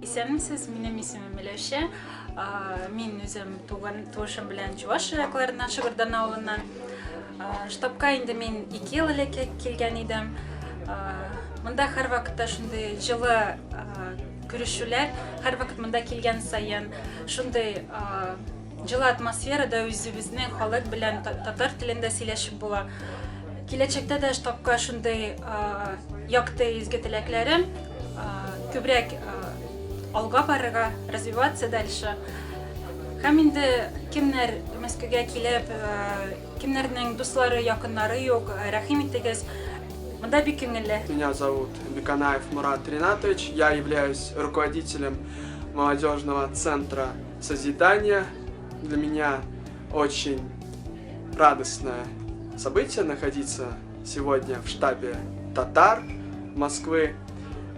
Исәнмесез, минем исемем Миләүшә. Мин үзем туышым белән Чуваш якларыннан, Шыгырдан авылыннан. Штабка инде мин 2 ел элек килгән идем. Монда һәр вакытта шундый җылы күрешүләр, һәр вакыт монда килгән саен шундый җылы атмосферада үзебезнең халык белән татар телендә сөйләшеп була. Киләчәктә дә штабка шундый якты изге теләкләрем, күбрәк алга барырга, развиваться дальше. Һәм инде кемнәр Мәскәүгә килеп, кемнәрнең дуслары, якыннары юк, рәхим итегез. Монда бик күңелле. Меня зовут Беканаев Мурат Ринатович. Я являюсь руководителем молодежного центра «Созидание». Для меня очень радостное событие находиться сегодня в штабе татар Москвы.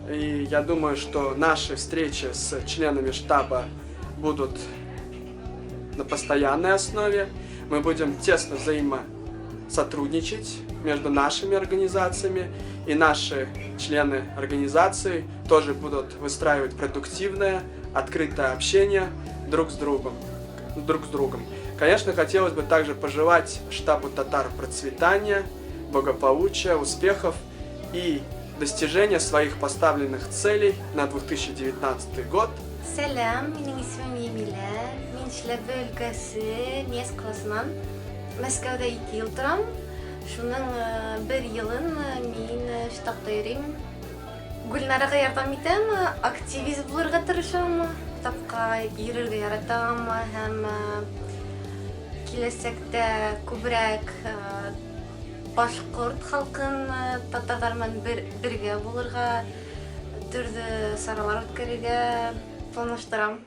И я думаю, что наши встречи с членами штаба будут на постоянной основе. Мы будем тесно взаимосотрудничать между нашими организациями, и наши члены организации тоже будут выстраивать продуктивное, открытое общение друг с другом. Конечно, хотелось бы также пожелать штабу татар процветания, благополучия, успехов и достижения своих поставленных целей на 2019 год. Selam, benim ismim Yemile. Min Şilebe өлкәсе Мес классынан. Мәскәүдә 2 ел торам. Шуның 1 елын мин штабта йөрим. Гүлнарга ярдәм итәм, активист булырга тырышам. Штабка йөрергә яратам һәм киләчәктә күбрәк башкорт халкын татарлар белән бергә булырга, төрле саралар үткәрергә планлаштырам.